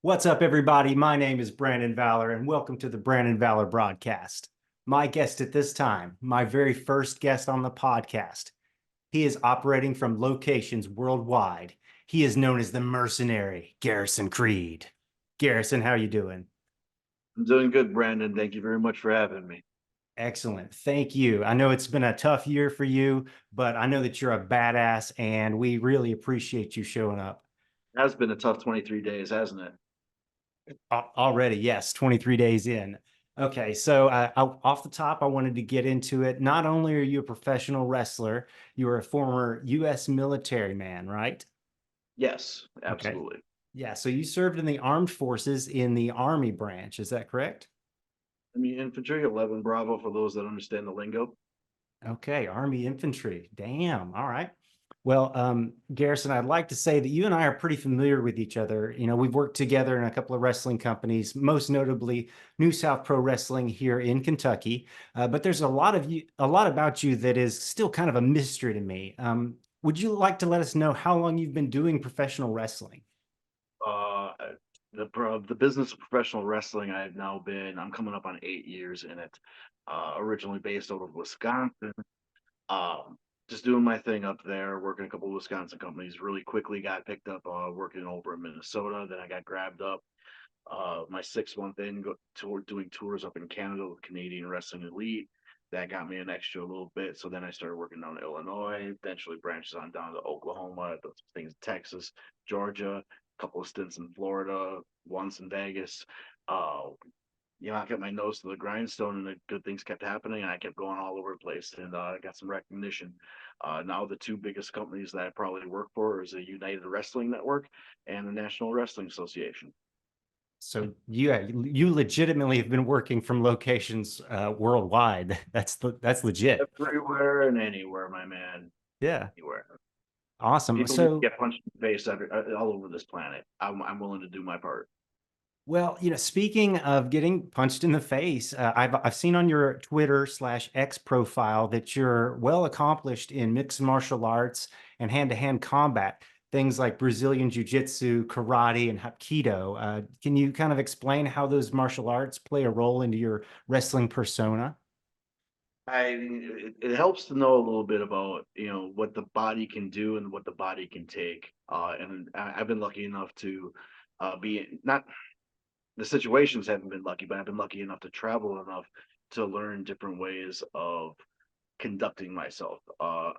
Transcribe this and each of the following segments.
What's up, everybody? My name is Brandon Valor, and welcome to the Brandon Valor Broadcast. My guest at this time, my very first guest on the podcast, he is operating from locations worldwide. He is known as the Mercenary Garrisaon Creed. Garrison, how you doing? I'm doing good, Brandon. Thank you very much for having me. Excellent. Thank you. I know it's been a tough year for you, but I know that you're a badass, and we really appreciate you showing up. It has been a tough 23 days, hasn't it? Already, yes, 23 days in. Okay, so off the top, I wanted to get into it. Not only are you a professional wrestler, you are a former U.S. military man, right? Yes, Okay. absolutely. Yeah, so you served in the armed forces in the Army branch. Is that correct? I mean, infantry 11 Bravo for those that understand the lingo. Okay, Army infantry. Damn. All right. Well, Garrison, I'd like to say that you and I are pretty familiar with each other. You know, we've worked together in a couple of wrestling companies, most notably New South Pro Wrestling here in Kentucky. But there's a lot about you that is still kind of a mystery to me. Would you like to let us know how long you've been doing professional wrestling? Uh, the business of professional wrestling, I'm coming up on 8 years in it. Originally based out of Wisconsin. Um, just doing my thing up there, working a couple of Wisconsin companies. Really quickly got picked up working over in Minnesota. Then I got grabbed up my 6 month in doing tours up in Canada with Canadian Wrestling Elite. That got me an extra little bit. So then I started working down in Illinois, eventually branches on down to Oklahoma, those things in Texas, Georgia, a couple of stints in Florida, once in Vegas. Uh, I kept my nose to the grindstone and the good things kept happening. And I kept going all over the place and I got some recognition. Now the two biggest companies that I probably work for is the United Wrestling Network and the National Wrestling Association. So yeah, you legitimately have been working from locations worldwide. That's legit. Everywhere and anywhere, my man. Yeah, Anywhere. awesome. People need to So get punched in the face all over this planet. I'm willing to do my part. well, speaking of getting punched in the face, I've seen on your Twitter/X profile that you're well accomplished in mixed martial arts and hand-to-hand combat, things like Brazilian Jiu-Jitsu, karate, and Hapkido. Can you kind of explain how those martial arts play a role into your wrestling persona? It helps to know a little bit about what the body can do and what the body can take. And I've been lucky enough to be not the situations haven't been lucky, but I've been lucky enough to travel enough to learn different ways of conducting myself.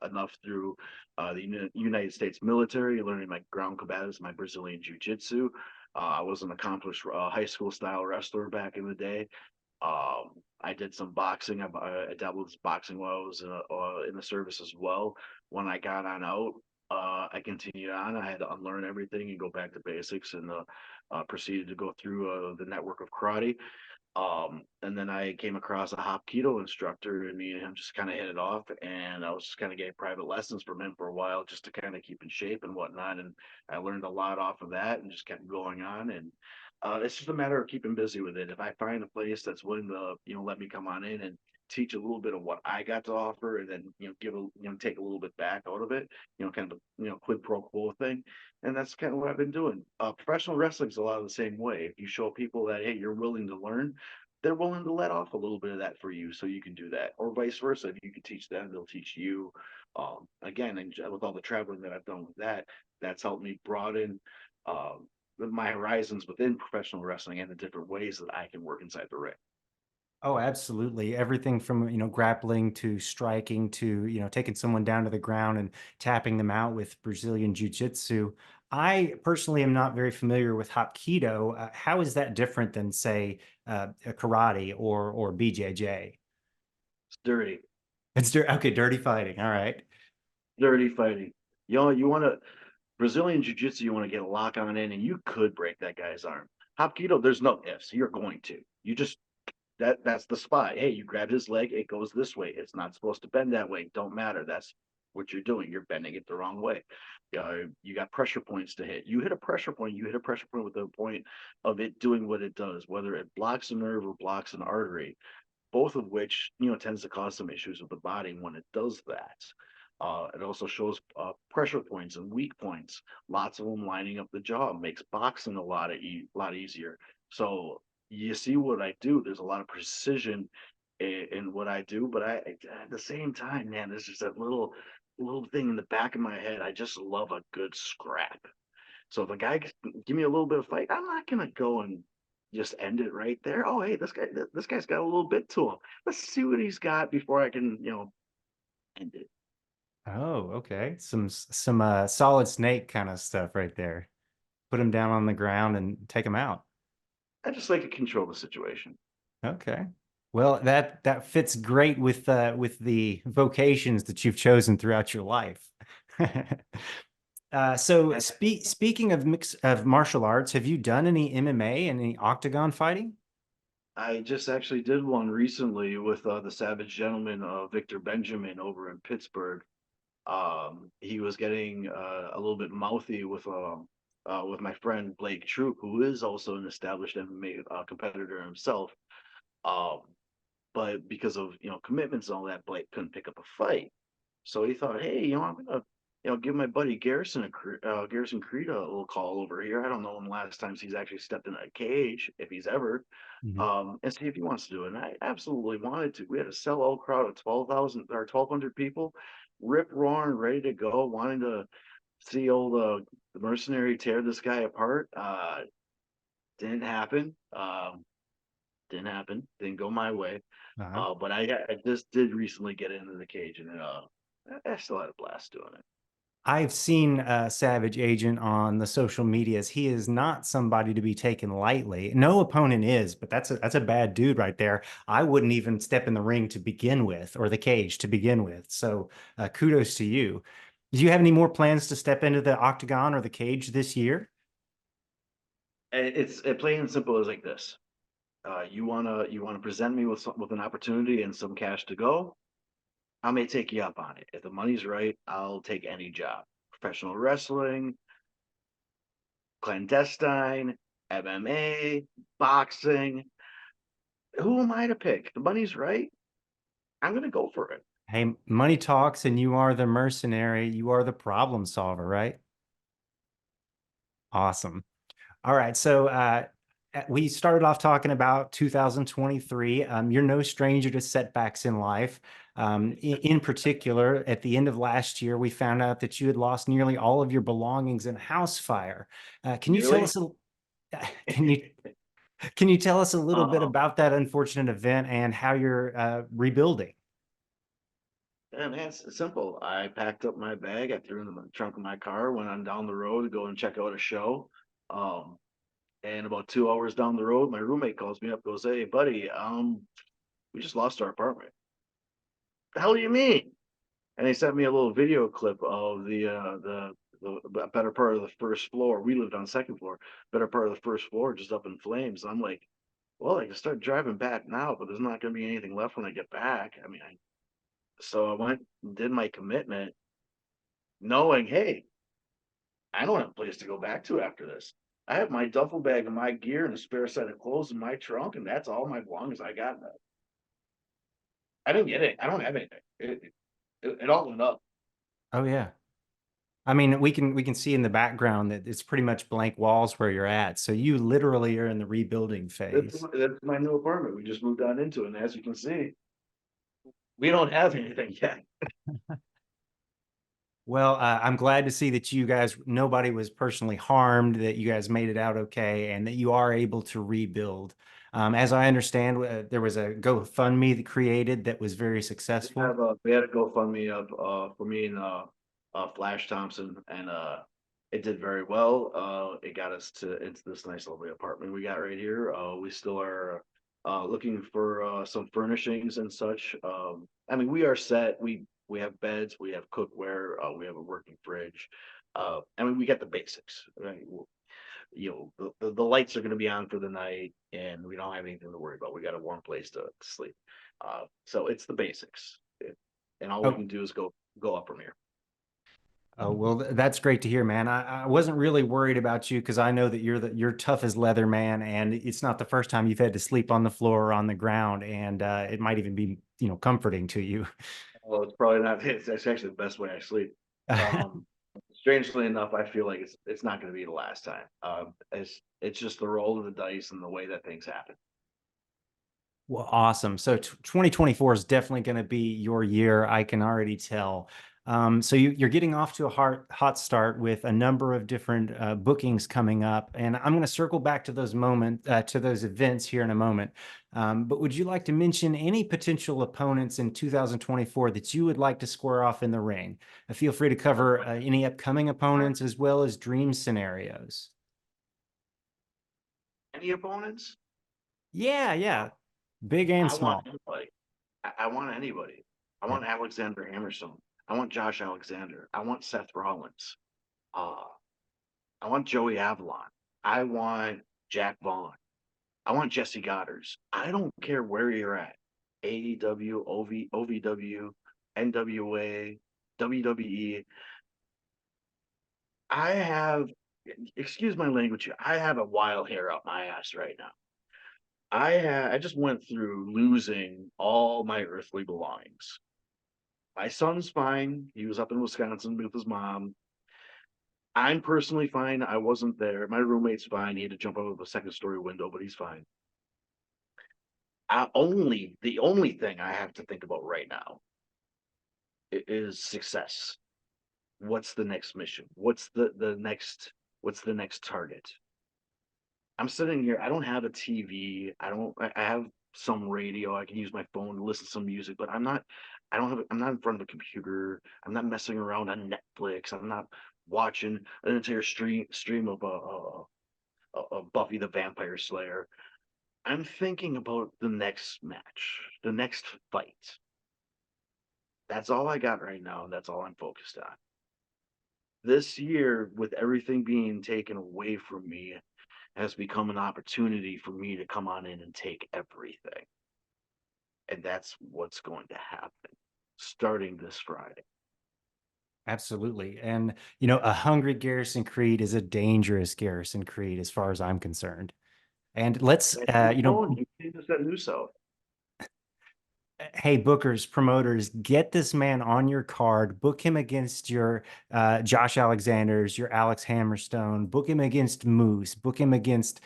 Enough through the United States military, learning my ground combatives, my Brazilian Jiu Jitsu. I was an accomplished high school style wrestler back in the day. I did some boxing. I dabbled with boxing while I was in the service as well. When I got on out, I continued on. I had to unlearn everything and go back to basics and proceeded to go through the network of karate. And then I came across a Hapkido instructor, and me and him just kind of hit it off. And I was just kind of getting private lessons from him for a while, just to kind of keep in shape and whatnot. And I learned a lot off of that, and just kept going on. And it's just a matter of keeping busy with it. If I find a place that's willing to, let me come on in and teach a little bit of what I got to offer, and then give a take a little bit back out of it, kind of quid pro quo thing, and that's kind of what I've been doing. Professional wrestling is a lot of the same way. If you show people that hey, you're willing to learn, they're willing to let off a little bit of that for you, so you can do that, or vice versa. If you can teach them, they'll teach you. Again, and with all the traveling that I've done with that, that's helped me broaden. My horizons within professional wrestling and the different ways that I can work inside the ring. Oh, absolutely. Everything from, grappling to striking to, taking someone down to the ground and tapping them out with Brazilian Jiu-Jitsu. I personally am not very familiar with Hapkido. How is that different than, say, a karate or BJJ? It's dirty, Okay, dirty fighting. All right. dirty fighting. You want to Brazilian Jiu Jitsu, you want to get a lock on in, and you could break that guy's arm. Hapkido, there's no ifs. You're going to. You just that's the spot. Hey, you grab his leg, it goes this way. It's not supposed to bend that way. Don't matter. That's what you're doing. You're bending it the wrong way. You got pressure points to hit. You hit a pressure point. You hit a pressure point with the point of it doing what it does, whether it blocks a nerve or blocks an artery. Both of which tends to cause some issues with the body when it does that. It also shows pressure points and weak points. Lots of them lining up the jaw makes boxing a lot easier. So you see what I do. There's a lot of precision in what I do, but at the same time, man, there's just that little thing in the back of my head. I just love a good scrap. So if a guy give me a little bit of fight, I'm not gonna go and just end it right there. Oh, hey, this guy's got a little bit to him. Let's see what he's got before I can, end it. Oh, okay. Some solid snake kind of stuff right there. Put him down on the ground and take him out. I just like to control the situation. Okay. Well, that fits great with the vocations that you've chosen throughout your life. So And speaking of mix of martial arts, have you done any MMA and any octagon fighting? I just actually did one recently with the Savage Gentleman, Victor Benjamin over in Pittsburgh. He was getting a little bit mouthy with my friend Blake Troop, who is also an established MMA competitor himself. Um, but because of commitments and all that, Blake couldn't pick up a fight. So he thought, hey, I'm gonna give my buddy Garrison Creed a little call over here. I don't know when the last times he's actually stepped in a cage, if he's ever, Mhm. and see if he wants to do it. And I absolutely wanted to. We had a sellout crowd of 12,000 or 1,200 people, rip roaring, ready to go, wanting to see old the mercenary tear this guy apart. Didn't happen. Didn't happen. Didn't go my way. Uh-huh. But I just did recently get into the cage, and I still had a blast doing it. I've seen Savage Agent on the social medias. He is not somebody to be taken lightly. No opponent is, but that's a bad dude right there. I wouldn't even step in the ring to begin with, or the cage to begin with. So kudos to you. Do you have any more plans to step into the octagon or the cage this year? It's plain and simple as like this. You wanna present me with an opportunity and some cash to go. I may take you up on it. If the money's right, I'll take any job. Professional wrestling, clandestine, MMA, boxing. Who am I to pick? The money's right. I'm gonna go for it. Hey, money talks, and you are the mercenary. You are the problem solver, right? Awesome. All right. So we started off talking about 2023. You're no stranger to setbacks in life. In particular, at the end of last year, we found out that you had lost nearly all of your belongings in a house fire. Can you tell Really? us can you can you tell us a little bit Um, about that unfortunate event and how you're rebuilding? and it's simple. I packed up my bag, I threw it in the trunk of my car, went on down the road to go and check out a show. Um, and about 2 hours down the road, my roommate calls me up, goes, "Hey, buddy, we just lost our apartment." The hell do you mean? And they sent me a little video clip of the better part of the first floor. We lived on second floor, better part of the first floor just up in flames. I'm like, well, I can start driving back now, but there's not going to be anything left when I get back. I mean, so I went and did my commitment, knowing, hey, I don't have a place to go back to after this. I have my duffel bag of my gear and a spare set of clothes in my trunk, and that's all my belongings I got. I didn't get it. I don't have anything. It all went up. Oh yeah. I mean, we can see in the background that it's pretty much blank walls where you're at. So you literally are in the rebuilding phase. That's my new apartment. We just moved on into it, and as you can see, we don't have anything yet. Well, I'm glad to see that you guys, nobody was personally harmed, that you guys made it out okay, and that you are able to rebuild. As I understand, there was a GoFundMe that created that was very successful. We had a GoFundMe up for me and Flash Thompson, and it did very well. It got us to into this nice lovely apartment we got right here. We still are looking for some furnishings and such. I mean, we are set. We have beds, we have cookware, we have a working fridge. I mean, we got the basics, right? The lights are going to be on for the night, and we don't have anything to worry about. We got a warm place to sleep. So it's the basics, and all we Oh, can do is go up from here. oh, well, that's great to hear, man. I wasn't really worried about you because I know that you're tough as leather, man, and it's not the first time you've had to sleep on the floor or on the ground, and it might even be, comforting to you. Well, it's probably not. It's actually the best way I sleep. Um, Strangely enough, I feel like it's not going to be the last time. It's just the roll of the dice and the way that things happen. Well, awesome. So 2024 is definitely going to be your year. I can already tell. So you're getting off to a hot start with a number of different bookings coming up, and I'm going to circle back to to those events here in a moment. But would you like to mention any potential opponents in 2024 that you would like to square off in the ring? Feel free to cover any upcoming opponents as well as dream scenarios. Any opponents? Yeah, yeah, big and I want small. anybody. I want anybody. I Yep. want Alexander Hammerstone. I want Josh Alexander. I want Seth Rollins. Uh, I want Joey Avalon. I want Jack Vaughn. I want Jesse Goddard. I don't care where you're at. AEW, OVW, NWA, WWE. I have, excuse my language, I have a wild hair up my ass right now. I just went through losing all my earthly belongings. My son's fine. He was up in Wisconsin with his mom. I'm personally fine. I wasn't there. My roommate's fine. He had to jump out of a second story window, but he's fine. The only thing I have to think about right now is success. What's the next mission? What's the next target? I'm sitting here. I don't have a TV. I have some radio. I can use my phone to listen to some music, but I'm not in front of a computer. I'm not messing around on Netflix. I'm not watching an entire stream of Buffy the Vampire Slayer. I'm thinking about the next match, the next fight. That's all I got right now, and that's all I'm focused on. This year, with everything being taken away from me, has become an opportunity for me to come on in and take everything. And that's what's going to happen starting this Friday. Absolutely. And, a hungry Garrison Creed is a dangerous Garrison Creed as far as I'm concerned. And let's, And keep going. You see this at New South. hey, bookers, promoters, get this man on your card. Book him against your Josh Alexander's, your Alex Hammerstone. Book him against Moose. Book him against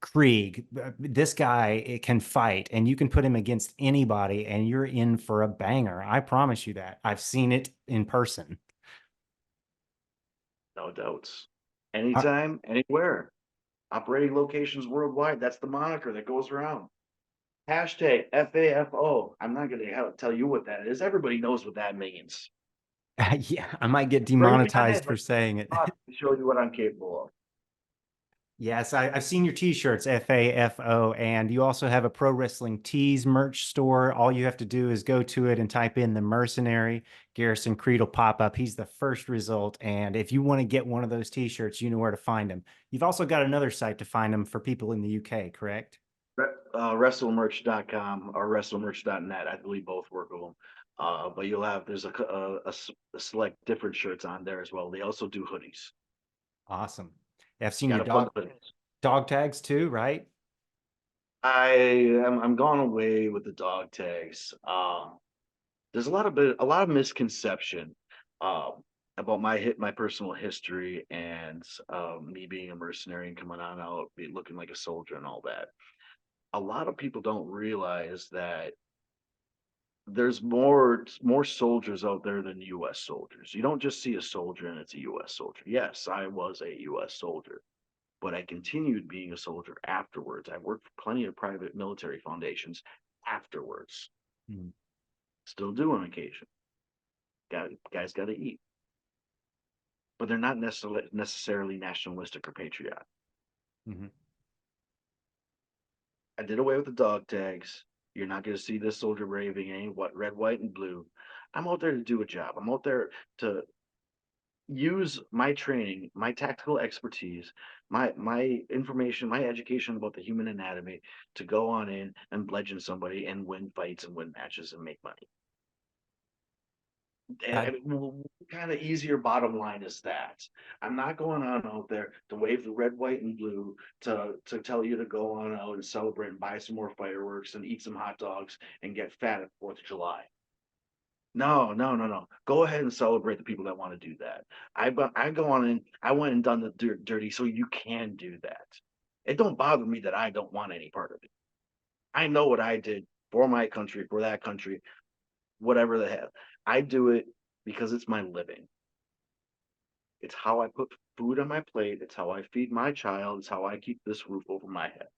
Krieg. This guy can fight, and you can put him against anybody, and you're in for a banger. I promise you that. I've seen it in person. No doubts. Uh, Anytime, anywhere. Operating locations worldwide. That's the moniker that goes around. Hashtag FAFO. I'm not going to tell you what that is. Everybody knows what that means. yeah, I might get Bring me on in. demonetized for Let's saying it. talk and show you what I'm capable of. Yes, I've seen your t-shirts, FAFO, and you also have a Pro Wrestling Tees merch store. All you have to do is go to it and type in the Mercenary. Garrison Creed will pop up. He's the first result. And if you want to get one of those t-shirts, you know where to find them. You've also got another site to find them for people in the UK, correct? WrestleMerch.com or WrestleMerch.net. I believe both work with them. But there's a select different shirts on there as well. They also do hoodies. Awesome. Yeah, I've seen Got your to plug the hoodies. dog tags too, right? I'm gone away with the dog tags. There's a lot of misconception um, about my personal history and me being a mercenary and coming on out, looking like a soldier and all that. A lot of people don't realize that there's more soldiers out there than U.S. soldiers. You don't just see a soldier and it's a U.S. soldier. Yes, I was a U.S. soldier, but I continued being a soldier afterwards. I worked for plenty of private military foundations afterwards. Hmm. Still do on occasion. Guys got to eat, but they're not necessarily nationalistic or patriotic. Mhm. I did away with the dog tags. You're not going to see this soldier raving any what red, white, and blue. I'm out there to do a job. I'm out there to use my training, my tactical expertise, my information, my education about the human anatomy to go on in and bludgeon somebody and win fights and win matches and make money. Uh, I mean, what kind of easier bottom line is that? I'm not going on out there to wave the red, white, and blue to tell you to go on out and celebrate and buy some more fireworks and eat some hot dogs and get fat at 4th of July. No, no, no, no. Go ahead and celebrate the people that want to do that. I go on and I went and done the dirty, so you can do that. It don't bother me that I don't want any part of it. I know what I did for my country, for that country, whatever the hell. I do it because it's my living. It's how I put food on my plate. It's how I feed my child. It's how I keep this roof over my head.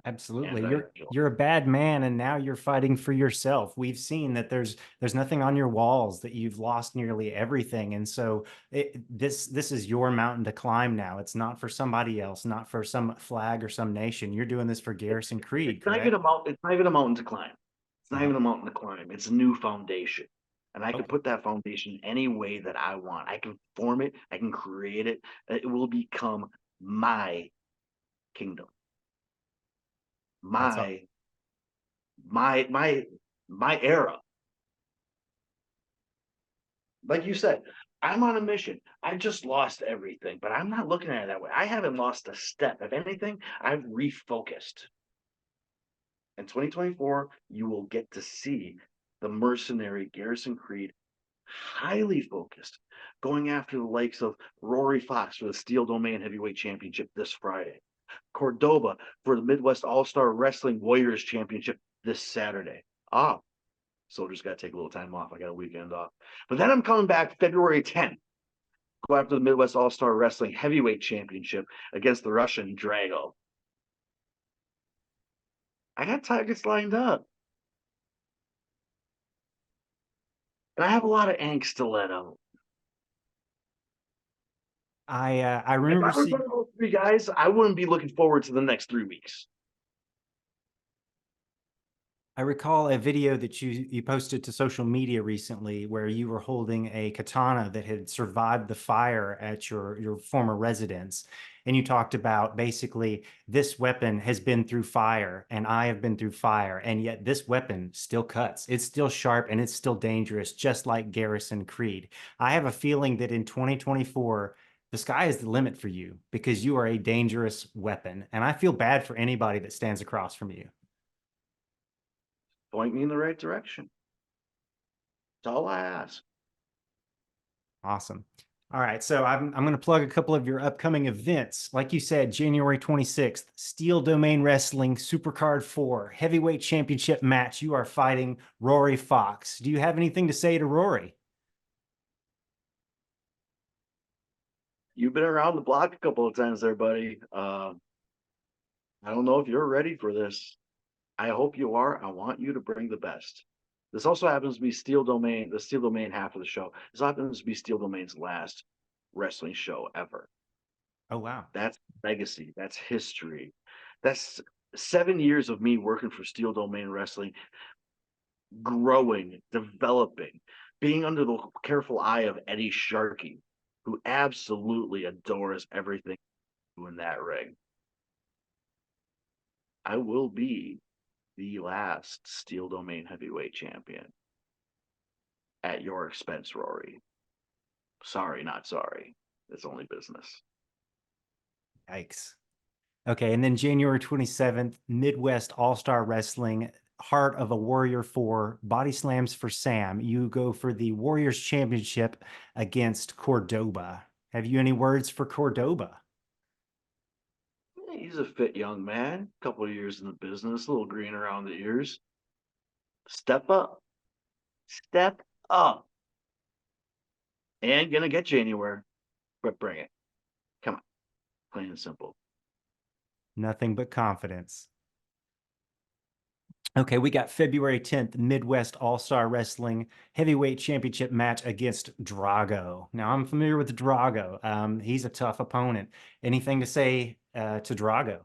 Absolutely. And I enjoy. You're a bad man and now you're fighting for yourself. We've seen that there's nothing on your walls, that you've lost nearly everything. And so this is your mountain to climb now. It's not for somebody else, not for some flag or some nation. You're doing this for Garrison Creed, It's not even correct? a mountain. It's not even a mountain to climb. It's not Uh-huh. even a mountain to climb. It's a new foundation. And I can Okay. put that foundation any way that I want. I can form it. I can create it. It will become my kingdom, That's all. my my my my era. Like you said, I'm on a mission. I just lost everything, but I'm not looking at it that way. I haven't lost a step. If anything, I've refocused. In 2024, you will get to see the mercenary Garrison Creed highly focused, going after the likes of Rory Fox for the Steel Domain Heavyweight Championship this Friday, Cordoba for the Midwest All Star Wrestling Warriors Championship this Saturday. Ah, Soldiers got to take a little time off. I got a weekend off. But then I'm coming back February 10th, go after the Midwest All Star Wrestling Heavyweight Championship against the Russian Drago. I got targets lined up. And I have a lot of angst to let out. I If remember I was seeing. one of those three guys, I wouldn't be looking forward to the next 3 weeks. I recall a video that you posted to social media recently where you were holding a katana that had survived the fire at your former residence. And you talked about basically this weapon has been through fire and I have been through fire, and yet this weapon still cuts. It's still sharp and it's still dangerous, just like Garrison Creed. I have a feeling that in 2024, the sky is the limit for you because you are a dangerous weapon. And I feel bad for anybody that stands across from you. Point me in the right direction. That's all I ask. Awesome. All right, so I'm going to plug a couple of your upcoming events. Like you said, January 26th, Steel Domain Wrestling Supercard 4 Heavyweight Championship match. You are fighting Rory Fox. Do you have anything to say to Rory? You've been around the block a couple of times there, buddy. I don't know if you're ready for this. I hope you are. I want you to bring the best. This also happens to be Steel Domain, the Steel Domain half of the show. This happens to be Steel Domain's last wrestling show ever. Oh, wow. That's legacy. That's history. That's 7 years of me working for Steel Domain Wrestling, growing, developing, being under the careful eye of Eddie Sharkey, who absolutely adores everything in that ring. I will be the last Steel Domain heavyweight champion at your expense, Rory. Sorry, not sorry. It's only business. Yikes. Okay, and then January 27th, Midwest All-Star Wrestling, Heart of a Warrior 4, Body Slams for Sam. You go for the Warriors Championship against Cordoba. Have you any words for Cordoba? He's a fit young man, couple of years in the business, a little green around the ears. Step up. Step up. And gonna get you anywhere, but bring it. Come on. Plain and simple. Nothing but confidence. Okay, we got February 10th, Midwest All-Star Wrestling Heavyweight Championship match against Drago. Now, I'm familiar with Drago. He's a tough opponent. Anything to say to Drago?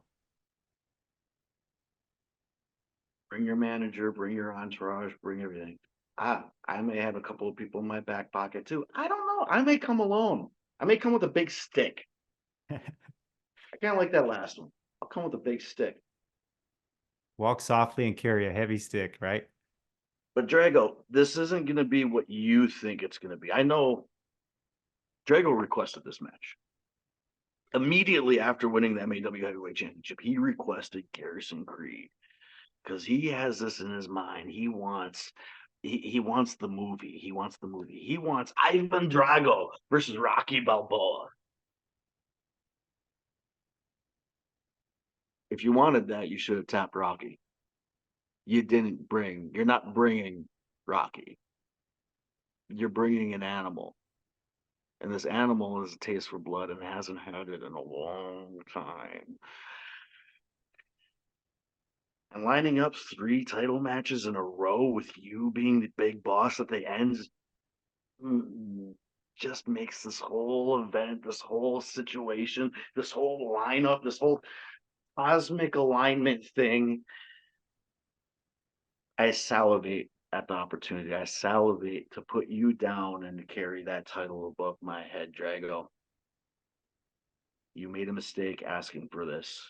Bring your manager, bring your entourage, bring everything. I may have a couple of people in my back pocket too. I don't know. I may come alone. I may come with a big stick. I kind of like that last one. I'll come with a big stick. Walk softly and carry a heavy stick, right? But Drago, this isn't going to be what you think it's going to be. I know Drago requested this match. Immediately after winning the MAW Heavyweight Championship, he requested Garrison Creed because he has this in his mind. He wants he wants the movie. He wants the movie. He wants Ivan Drago versus Rocky Balboa. If you wanted that, you should have tapped Rocky. You're not bringing Rocky. You're bringing an animal. And this animal has a taste for blood and hasn't had it in a long time. And lining up 3 title matches in a row with you being the big boss at the end just makes this whole event, this whole situation, this whole lineup, this whole cosmic alignment thing. I salivate at the opportunity. I salivate to put you down and to carry that title above my head, Drago. You made a mistake asking for this.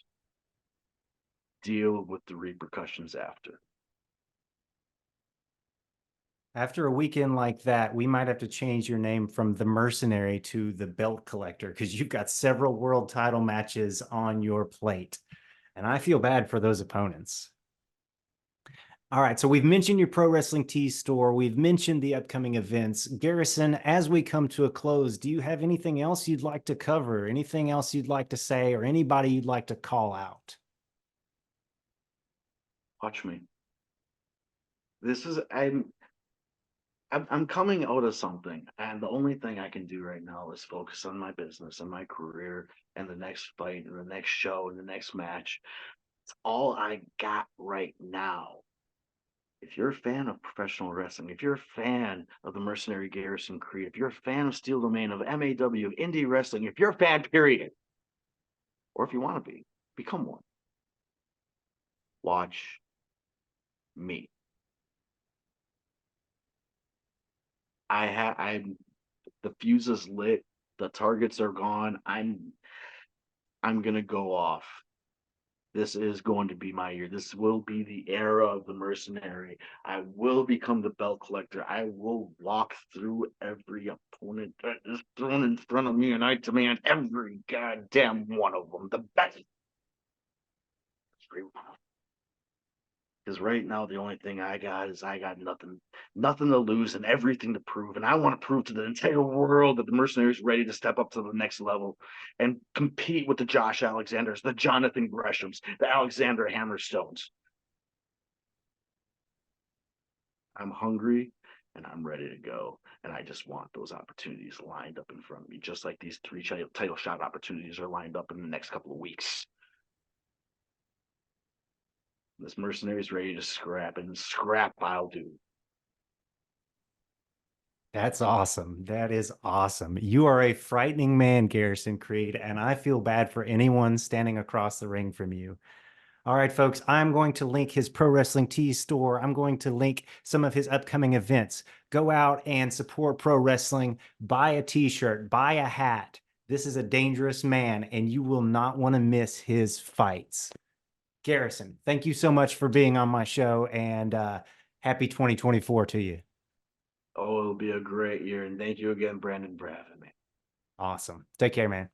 Deal with the repercussions after. After a weekend like that, we might have to change your name from the Mercenary to the Belt Collector, because you've got several world title matches on your plate. And I feel bad for those opponents. All right, so we've mentioned your Pro Wrestling Tees store. We've mentioned the upcoming events. Garrison, as we come to a close, do you have anything else you'd like to cover? Anything else you'd like to say, or anybody you'd like to call out? Watch me. This is I'm coming out of something, and the only thing I can do right now is focus on my business and my career and the next fight and the next show and the next match. It's all I got right now. If you're a fan of professional wrestling, if you're a fan of the Mercenary Garrisaon Creed, if you're a fan of Steel Domain, of MAW, of indie wrestling, if you're a fan, period, or if you want to be, become one. Watch me. I'm the fuse is lit, the targets are gone. I'm gonna go off. This is going to be my year. This will be the era of the Mercenary. I will become the Belt Collector. I will walk through every opponent that is thrown in front of me, and I demand every goddamn one of them. The best. Because right now the only thing I got is I got nothing to lose and everything to prove. And I want to prove to the entire world that the Mercenary is ready to step up to the next level and compete with the Josh Alexanders, the Jonathan Greshams, the Alexander Hammerstones. I'm hungry and I'm ready to go. And I just want those opportunities lined up in front of me, just like these 3 title shot opportunities are lined up in the next couple of weeks. This Mercenary is ready to scrap, and scrap I'll do. That's awesome. That is awesome. You are a frightening man, Garrison Creed, and I feel bad for anyone standing across the ring from you. All right, folks, I'm going to link his Pro Wrestling Tees store. I'm going to link some of his upcoming events. Go out and support pro wrestling. Buy a t-shirt, buy a hat. This is a dangerous man, and you will not want to miss his fights. Garrison, thank you so much for being on my show, and happy 2024 to you. Oh, it'll be a great year. And thank you again, Brandon, for having me. Awesome. Take care, man.